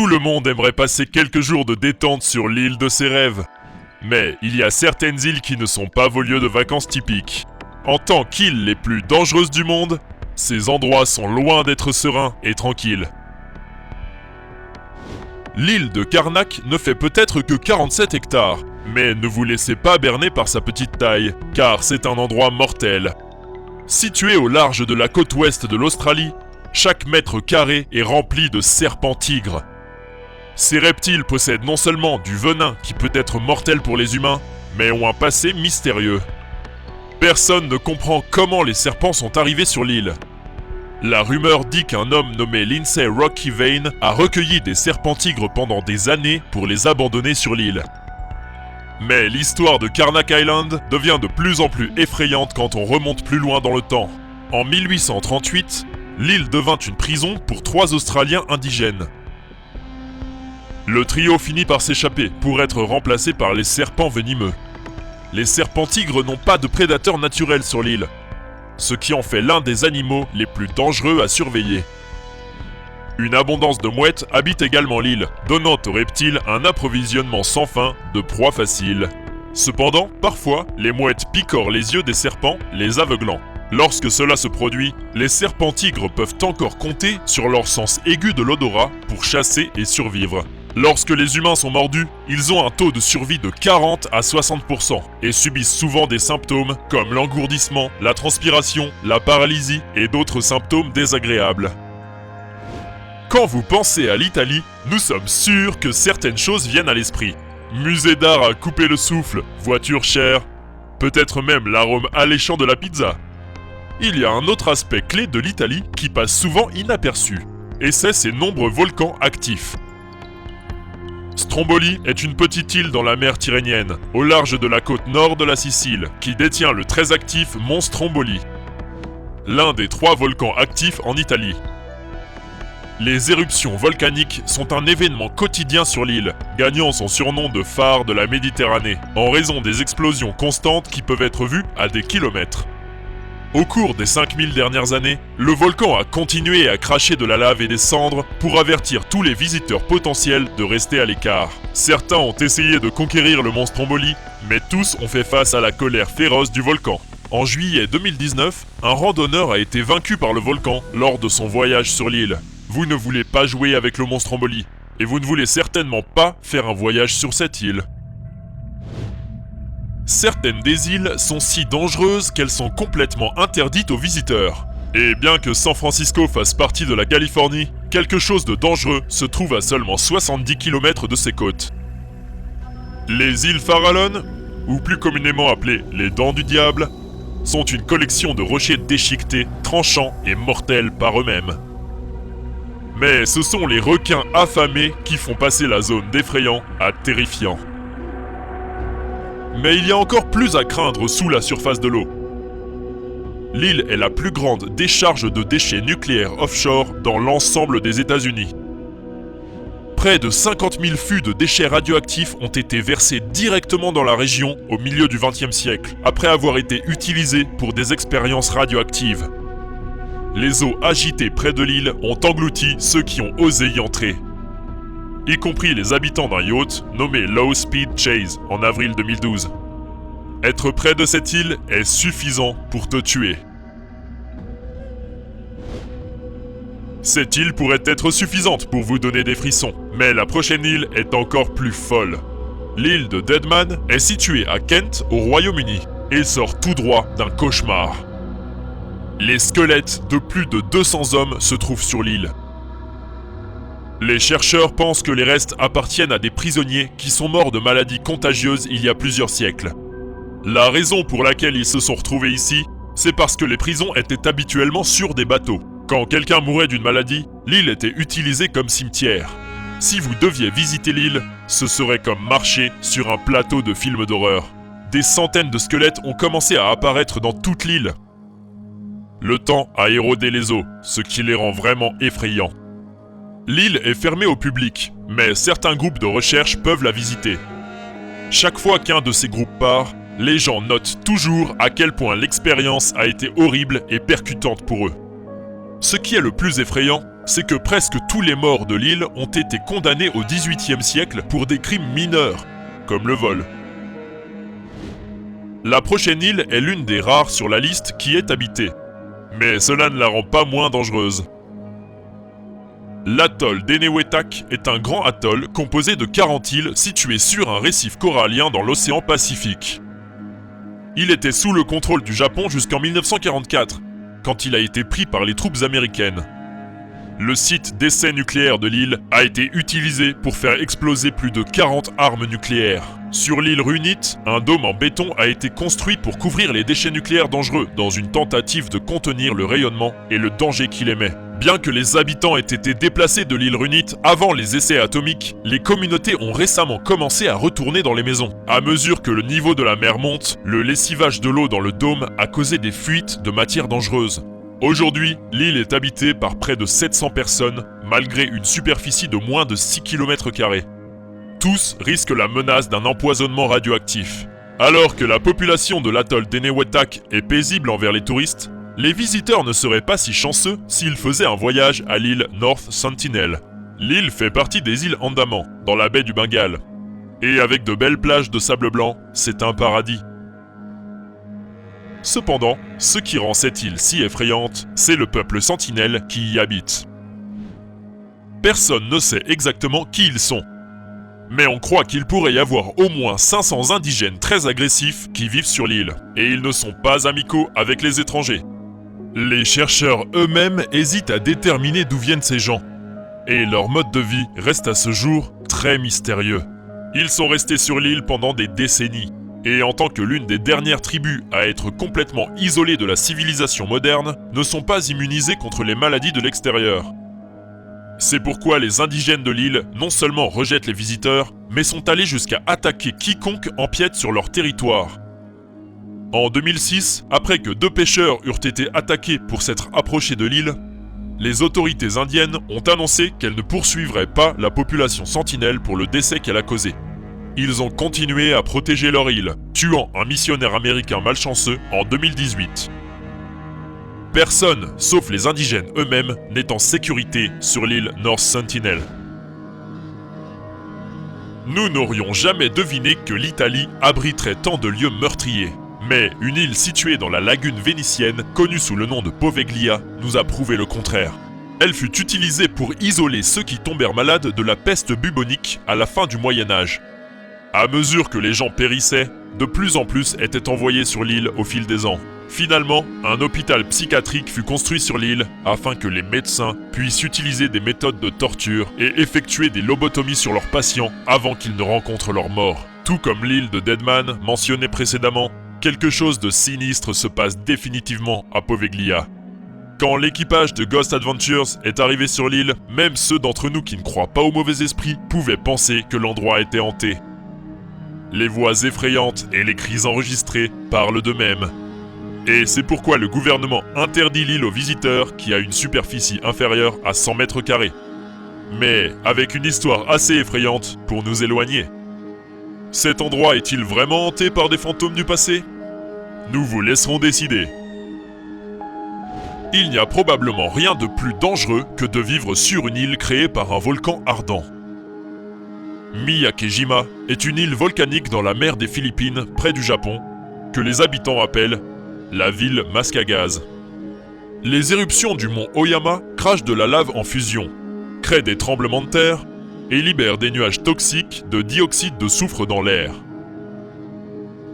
Tout le monde aimerait passer quelques jours de détente sur l'île de ses rêves. Mais il y a certaines îles qui ne sont pas vos lieux de vacances typiques. En tant qu'îles les plus dangereuses du monde, ces endroits sont loin d'être sereins et tranquilles. L'île de Karnak ne fait peut-être que 47 hectares, mais ne vous laissez pas berner par sa petite taille, car c'est un endroit mortel. Situé au large de la côte ouest de l'Australie, chaque mètre carré est rempli de serpents-tigres. Ces reptiles possèdent non seulement du venin qui peut être mortel pour les humains, mais ont un passé mystérieux. Personne ne comprend comment les serpents sont arrivés sur l'île. La rumeur dit qu'un homme nommé Lindsay Rocky Vane a recueilli des serpents-tigres pendant des années pour les abandonner sur l'île. Mais l'histoire de Karnak Island devient de plus en plus effrayante quand on remonte plus loin dans le temps. En 1838, l'île devint une prison pour 3 Australiens indigènes. Le trio finit par s'échapper pour être remplacé par les serpents venimeux. Les serpents-tigres n'ont pas de prédateurs naturels sur l'île, ce qui en fait l'un des animaux les plus dangereux à surveiller. Une abondance de mouettes habite également l'île, donnant aux reptiles un approvisionnement sans fin de proies faciles. Cependant, parfois, les mouettes picorent les yeux des serpents, les aveuglant. Lorsque cela se produit, les serpents-tigres peuvent encore compter sur leur sens aigu de l'odorat pour chasser et survivre. Lorsque les humains sont mordus, ils ont un taux de survie de 40 à 60% et subissent souvent des symptômes comme l'engourdissement, la transpiration, la paralysie et d'autres symptômes désagréables. Quand vous pensez à l'Italie, nous sommes sûrs que certaines choses viennent à l'esprit. Musée d'art à couper le souffle, voitures chères, peut-être même l'arôme alléchant de la pizza. Il y a un autre aspect clé de l'Italie qui passe souvent inaperçu, et c'est ses nombreux volcans actifs. Stromboli est une petite île dans la mer Tyrrhénienne, au large de la côte nord de la Sicile, qui détient le très actif mont Stromboli, l'un des 3 volcans actifs en Italie. Les éruptions volcaniques sont un événement quotidien sur l'île, gagnant son surnom de phare de la Méditerranée, en raison des explosions constantes qui peuvent être vues à des kilomètres. Au cours des 5000 dernières années, le volcan a continué à cracher de la lave et des cendres pour avertir tous les visiteurs potentiels de rester à l'écart. Certains ont essayé de conquérir le mont Stromboli, mais tous ont fait face à la colère féroce du volcan. En juillet 2019, un randonneur a été vaincu par le volcan lors de son voyage sur l'île. Vous ne voulez pas jouer avec le mont Stromboli, et vous ne voulez certainement pas faire un voyage sur cette île. Certaines des îles sont si dangereuses qu'elles sont complètement interdites aux visiteurs. Et bien que San Francisco fasse partie de la Californie, quelque chose de dangereux se trouve à seulement 70 km de ses côtes. Les îles Farallon, ou plus communément appelées les Dents du Diable, sont une collection de rochers déchiquetés, tranchants et mortels par eux-mêmes. Mais ce sont les requins affamés qui font passer la zone d'effrayant à terrifiant. Mais il y a encore plus à craindre sous la surface de l'eau. L'île est la plus grande décharge de déchets nucléaires offshore dans l'ensemble des États-Unis. Près de 50 000 fûts de déchets radioactifs ont été versés directement dans la région au milieu du XXe siècle, après avoir été utilisés pour des expériences radioactives. Les eaux agitées près de l'île ont englouti ceux qui ont osé y entrer, y compris les habitants d'un yacht nommé Low Speed Chase en avril 2012. Être près de cette île est suffisant pour te tuer. Cette île pourrait être suffisante pour vous donner des frissons, mais la prochaine île est encore plus folle. L'île de Deadman est située à Kent, au Royaume-Uni, et sort tout droit d'un cauchemar. Les squelettes de plus de 200 hommes se trouvent sur l'île. Les chercheurs pensent que les restes appartiennent à des prisonniers qui sont morts de maladies contagieuses il y a plusieurs siècles. La raison pour laquelle ils se sont retrouvés ici, c'est parce que les prisons étaient habituellement sur des bateaux. Quand quelqu'un mourait d'une maladie, l'île était utilisée comme cimetière. Si vous deviez visiter l'île, ce serait comme marcher sur un plateau de film d'horreur. Des centaines de squelettes ont commencé à apparaître dans toute l'île. Le temps a érodé les eaux, ce qui les rend vraiment effrayants. L'île est fermée au public, mais certains groupes de recherche peuvent la visiter. Chaque fois qu'un de ces groupes part, les gens notent toujours à quel point l'expérience a été horrible et percutante pour eux. Ce qui est le plus effrayant, c'est que presque tous les morts de l'île ont été condamnés au XVIIIe siècle pour des crimes mineurs, comme le vol. La prochaine île est l'une des rares sur la liste qui est habitée, mais cela ne la rend pas moins dangereuse. L'atoll d'Enewetak est un grand atoll composé de 40 îles situées sur un récif corallien dans l'océan Pacifique. Il était sous le contrôle du Japon jusqu'en 1944, quand il a été pris par les troupes américaines. Le site d'essai nucléaire de l'île a été utilisé pour faire exploser plus de 40 armes nucléaires. Sur l'île Runit, un dôme en béton a été construit pour couvrir les déchets nucléaires dangereux dans une tentative de contenir le rayonnement et le danger qu'il émet. Bien que les habitants aient été déplacés de l'île Runit avant les essais atomiques, les communautés ont récemment commencé à retourner dans les maisons. À mesure que le niveau de la mer monte, le lessivage de l'eau dans le dôme a causé des fuites de matières dangereuses. Aujourd'hui, l'île est habitée par près de 700 personnes, malgré une superficie de moins de 6 km². Tous risquent la menace d'un empoisonnement radioactif. Alors que la population de l'atoll d'Enewetak est paisible envers les touristes, les visiteurs ne seraient pas si chanceux s'ils faisaient un voyage à l'île North Sentinel. L'île fait partie des îles Andaman, dans la baie du Bengale. Et avec de belles plages de sable blanc, c'est un paradis. Cependant, ce qui rend cette île si effrayante, c'est le peuple sentinelle qui y habite. Personne ne sait exactement qui ils sont. Mais on croit qu'il pourrait y avoir au moins 500 indigènes très agressifs qui vivent sur l'île. Et ils ne sont pas amicaux avec les étrangers. Les chercheurs eux-mêmes hésitent à déterminer d'où viennent ces gens. Et leur mode de vie reste à ce jour très mystérieux. Ils sont restés sur l'île pendant des décennies. Et en tant que l'une des dernières tribus à être complètement isolées de la civilisation moderne, ne sont pas immunisés contre les maladies de l'extérieur. C'est pourquoi les indigènes de l'île non seulement rejettent les visiteurs, mais sont allés jusqu'à attaquer quiconque empiète sur leur territoire. En 2006, après que 2 pêcheurs eurent été attaqués pour s'être approchés de l'île, les autorités indiennes ont annoncé qu'elles ne poursuivraient pas la population sentinelle pour le décès qu'elle a causé. Ils ont continué à protéger leur île, tuant un missionnaire américain malchanceux en 2018. Personne, sauf les indigènes eux-mêmes, n'est en sécurité sur l'île North Sentinel. Nous n'aurions jamais deviné que l'Italie abriterait tant de lieux meurtriers. Mais une île située dans la lagune vénitienne, connue sous le nom de Poveglia, nous a prouvé le contraire. Elle fut utilisée pour isoler ceux qui tombèrent malades de la peste bubonique à la fin du Moyen-Âge. À mesure que les gens périssaient, de plus en plus étaient envoyés sur l'île au fil des ans. Finalement, un hôpital psychiatrique fut construit sur l'île afin que les médecins puissent utiliser des méthodes de torture et effectuer des lobotomies sur leurs patients avant qu'ils ne rencontrent leur mort. Tout comme l'île de Deadman mentionnée précédemment, quelque chose de sinistre se passe définitivement à Poveglia. Quand l'équipage de Ghost Adventures est arrivé sur l'île, même ceux d'entre nous qui ne croient pas aux mauvais esprits pouvaient penser que l'endroit était hanté. Les voix effrayantes et les cris enregistrés parlent d'eux-mêmes. Et c'est pourquoi le gouvernement interdit l'île aux visiteurs qui a une superficie inférieure à 100 mètres carrés. Mais avec une histoire assez effrayante pour nous éloigner. Cet endroit est-il vraiment hanté par des fantômes du passé? Nous vous laisserons décider. Il n'y a probablement rien de plus dangereux que de vivre sur une île créée par un volcan ardent. Miyakejima est une île volcanique dans la mer des Philippines, près du Japon, que les habitants appellent la ville masque à gaz. Les éruptions du mont Oyama crachent de la lave en fusion, créent des tremblements de terre et libèrent des nuages toxiques de dioxyde de soufre dans l'air.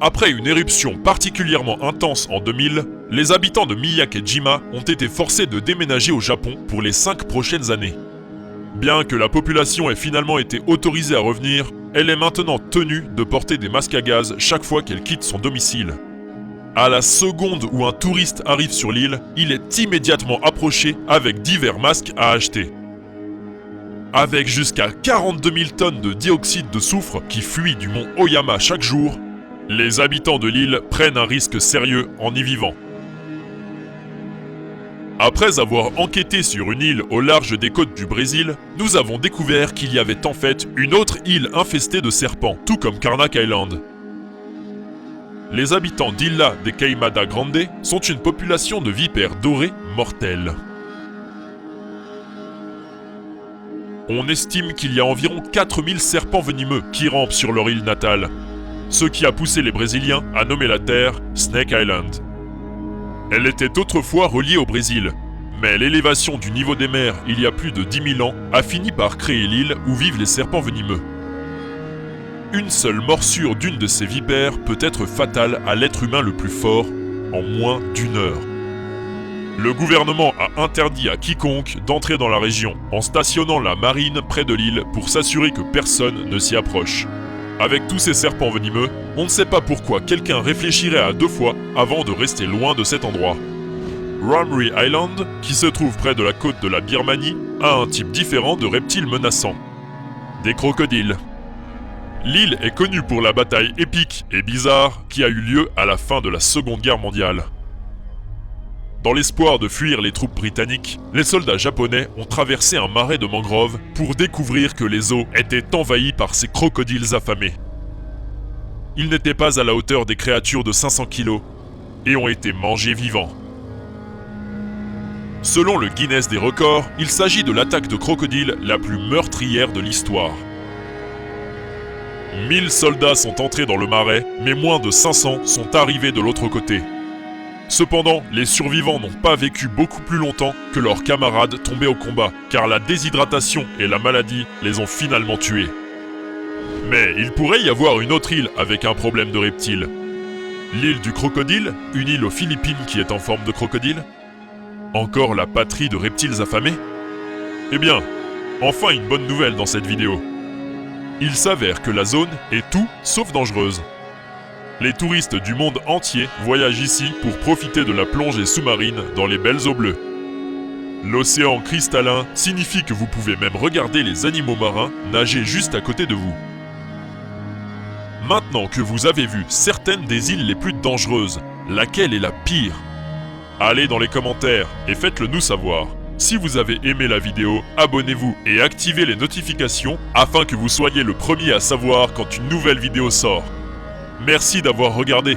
Après une éruption particulièrement intense en 2000, les habitants de Miyakejima ont été forcés de déménager au Japon pour les 5 prochaines années. Bien que la population ait finalement été autorisée à revenir, elle est maintenant tenue de porter des masques à gaz chaque fois qu'elle quitte son domicile. À la seconde où un touriste arrive sur l'île, il est immédiatement approché avec divers masques à acheter. Avec jusqu'à 42 000 tonnes de dioxyde de soufre qui fuit du mont Oyama chaque jour, les habitants de l'île prennent un risque sérieux en y vivant. Après avoir enquêté sur une île au large des côtes du Brésil, nous avons découvert qu'il y avait en fait une autre île infestée de serpents, tout comme Karnak Island. Les habitants d'Ilha de Queimada Grande sont une population de vipères dorées mortelles. On estime qu'il y a environ 4000 serpents venimeux qui rampent sur leur île natale, ce qui a poussé les Brésiliens à nommer la terre Snake Island. Elle était autrefois reliée au Brésil, mais l'élévation du niveau des mers il y a plus de 10 000 ans a fini par créer l'île où vivent les serpents venimeux. Une seule morsure d'une de ces vipères peut être fatale à l'être humain le plus fort en moins d'1 heure. Le gouvernement a interdit à quiconque d'entrer dans la région en stationnant la marine près de l'île pour s'assurer que personne ne s'y approche. Avec tous ces serpents venimeux, on ne sait pas pourquoi quelqu'un réfléchirait à 2 fois avant de rester loin de cet endroit. Ramree Island, qui se trouve près de la côte de la Birmanie, a un type différent de reptiles menaçants. Des crocodiles. L'île est connue pour la bataille épique et bizarre qui a eu lieu à la fin de la Seconde Guerre mondiale. Dans l'espoir de fuir les troupes britanniques, les soldats japonais ont traversé un marais de mangroves pour découvrir que les eaux étaient envahies par ces crocodiles affamés. Ils n'étaient pas à la hauteur des créatures de 500 kilos et ont été mangés vivants. Selon le Guinness des records, il s'agit de l'attaque de crocodile la plus meurtrière de l'histoire. 1000 soldats sont entrés dans le marais, mais moins de 500 sont arrivés de l'autre côté. Cependant, les survivants n'ont pas vécu beaucoup plus longtemps que leurs camarades tombés au combat, car la déshydratation et la maladie les ont finalement tués. Mais il pourrait y avoir une autre île avec un problème de reptiles. L'île du crocodile, une île aux Philippines qui est en forme de crocodile. Encore la patrie de reptiles affamés? Eh bien, enfin une bonne nouvelle dans cette vidéo. Il s'avère que la zone est tout sauf dangereuse. Les touristes du monde entier voyagent ici pour profiter de la plongée sous-marine dans les belles eaux bleues. L'océan cristallin signifie que vous pouvez même regarder les animaux marins nager juste à côté de vous. Maintenant que vous avez vu certaines des îles les plus dangereuses, laquelle est la pire? Allez dans les commentaires et faites-le nous savoir. Si vous avez aimé la vidéo, abonnez-vous et activez les notifications afin que vous soyez le premier à savoir quand une nouvelle vidéo sort. Merci d'avoir regardé.